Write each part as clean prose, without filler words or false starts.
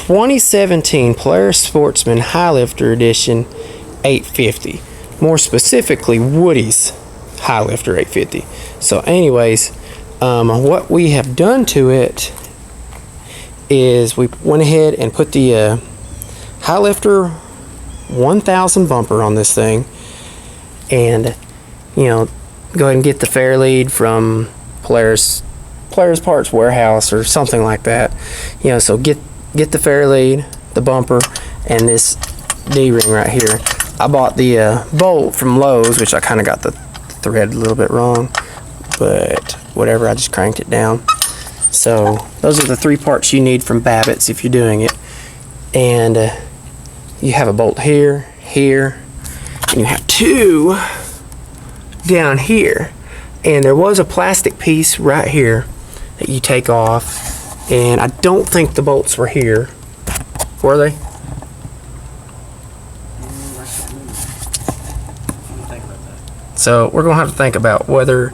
2017 Polaris Sportsman Highlifter Edition 850. More specifically, Woody's Highlifter 850. So anyways, what we have done to it is we went ahead and put the Highlifter 1000 bumper on this thing, and go ahead and get the fairlead from Polaris Parts Warehouse or something like that. So get the fairlead, the bumper, and this D-ring right here. I bought the bolt from Lowe's, which I kind of got the thread a little bit wrong, but whatever, I just cranked it down. So those are the 3 parts you need from Babbitt's if you're doing it. And you have a bolt here, and you have 2 down here. And there was a plastic piece right here that you take off, and I don't think the bolts were here. Were they? So we're gonna have to think about whether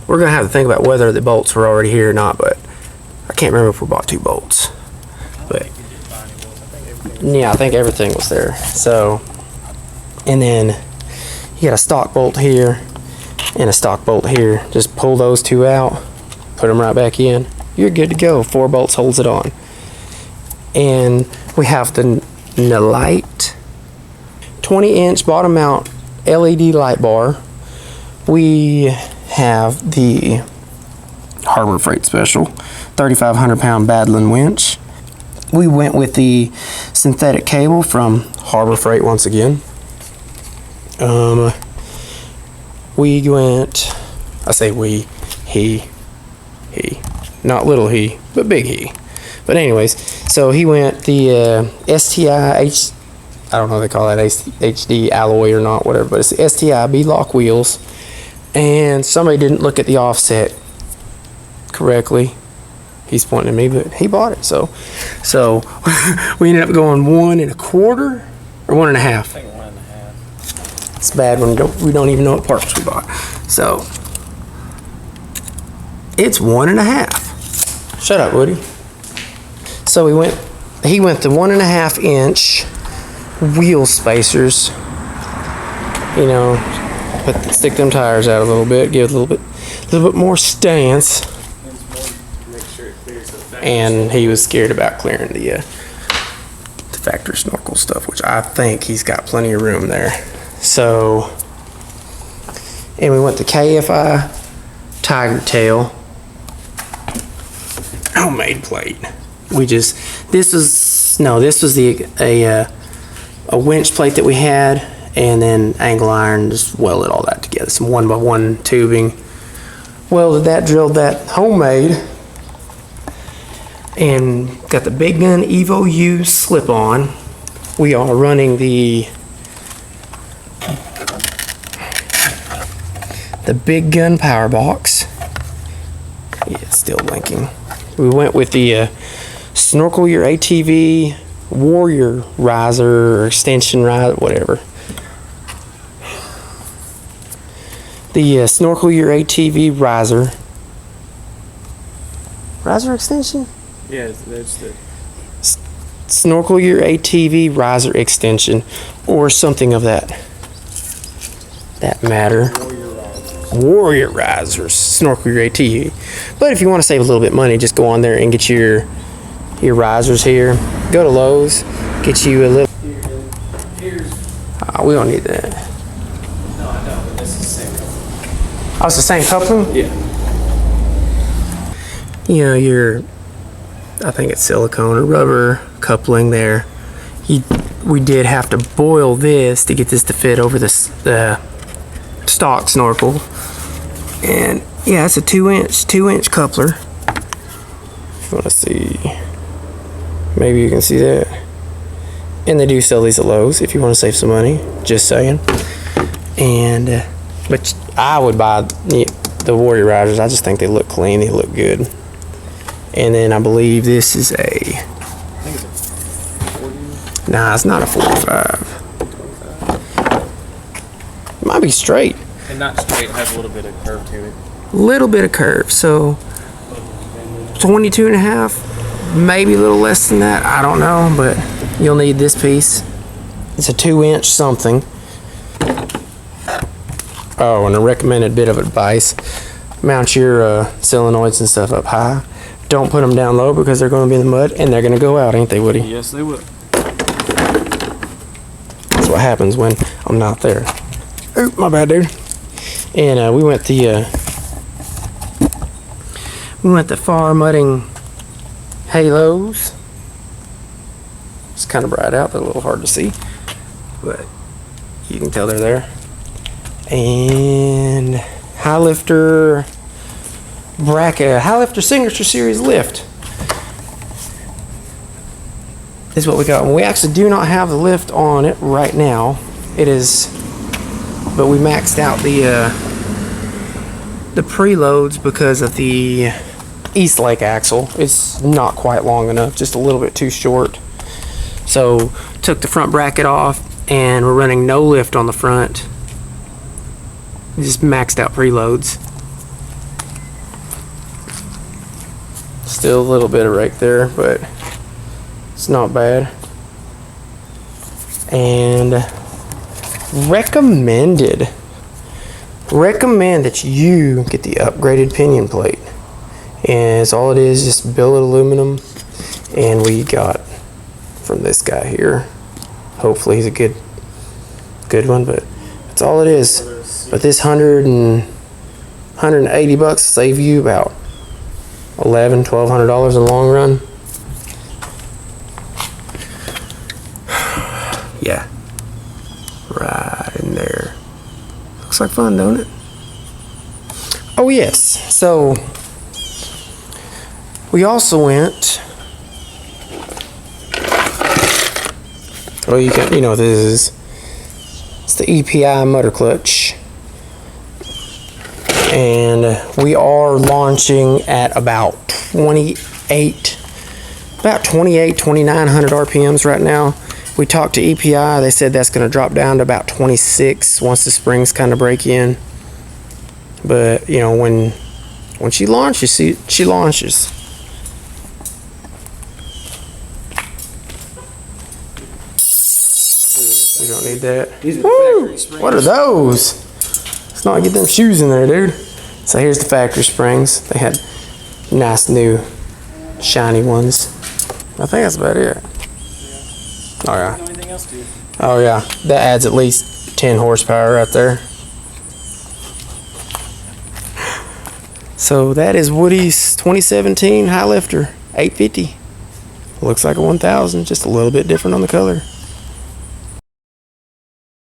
the bolts were already here or not, but I can't remember if we bought 2 bolts. But yeah, I think everything was there. So, and then you got a stock bolt here and a stock bolt here. Just pull those 2 out, put them right back in. You're good to go. 4 bolts holds it on. And we have the Light 20-inch bottom mount LED light bar. We have the Harbor Freight Special 3,500 pound Badland winch. We went with the synthetic cable from Harbor Freight once again. We went, I say we, he, not little he, but big he. But anyways, so he went the STI I don't know if they call that HD alloy or not, whatever, but it's the STI B-lock wheels. And somebody didn't look at the offset correctly. He's pointing at me, but he bought it. So we ended up going 1 1/4 or 1 1/2. I think 1 1/2. It's bad when we don't even know what parts we bought. So it's 1 1/2. Shut up, Woody. So he went to 1 1/2 inch wheel spacers. Stick them tires out a little bit, give it a little bit more stance. And he was scared about clearing the factory snorkel stuff, which I think he's got plenty of room there. So, and we went to KFI Tiger Tail homemade plate. This was a winch plate that we had, and then angle iron, just welded all that together. Some 1x1 tubing, welded that, drilled that homemade, and got the Big Gun Evo U slip on. We are running the Big Gun power box. Yeah, it's still blinking. We went with the Snorkel Your ATV Warrior riser or extension riser, whatever. The Snorkel Your ATV riser extension? Yeah, that's the Snorkel Your ATV riser extension, or something of that matter. Warrior risers, Snorkel Your ATV. But if you want to save a little bit of money, just go on there and get your risers here. Go to Lowe's, get you a little. We don't need that. No, I know, but this is the same coupling. Oh, it's the same coupling? Yeah. I think it's silicone or rubber coupling there. We did have to boil this to get this to fit over the stock snorkel. And yeah, it's a 2-inch coupler. If you want to see, maybe you can see that. And they do sell these at Lowe's if you want to save some money, just saying. And but I would buy the Warrior risers. I just think they look clean, they look good. And then I believe this is I think it's a 40. nah, it's not a 45. It might be straight. And not straight, it has a little bit of curve to it. Little bit of curve, so 22 and a half, maybe a little less than that, I don't know, but you'll need this piece. It's a 2-inch something. Oh, and a recommended bit of advice: mount your solenoids and stuff up high. Don't put them down low because they're going to be in the mud and they're going to go out, ain't they, Woody? Yes, they will. That's what happens when I'm not there. Oop, my bad, dude. And we went the far mudding halos. It's kind of bright out, they're a little hard to see, but you can tell they're there. And Highlifter bracket, Highlifter Signature Series lift is what we got. And we actually do not have the lift on it right now. It is, but we maxed out the preloads because of the East Lake axle. It's not quite long enough, just a little bit too short. So took the front bracket off and we're running no lift on the front. Just maxed out preloads. Still a little bit of rake there, but it's not bad. And recommend that you get the upgraded pinion plate. And it's all it is, just billet aluminum. And we got from this guy here. Hopefully he's a good one, but that's all it is. But this $180 will save you about $1,200 in the long run. Yeah, right in there. Looks like fun, don't it? Oh yes, so we also went. Well, you know what this is. It's the EPI motor clutch. And we are launching at about 2,900 RPMs right now. We talked to EPI, they said that's going to drop down to about 26 once the springs kind of break in. But you know, when she launches, she launches. We don't need that. Woo! What are those? Let's not get them shoes in there, dude. So here's the factory springs. They had nice new shiny ones. I think that's about it. Oh yeah. Oh yeah. That adds at least 10 horsepower right there. So that is Woody's 2017 Highlifter 850. Looks like a 1000, just a little bit different on the color.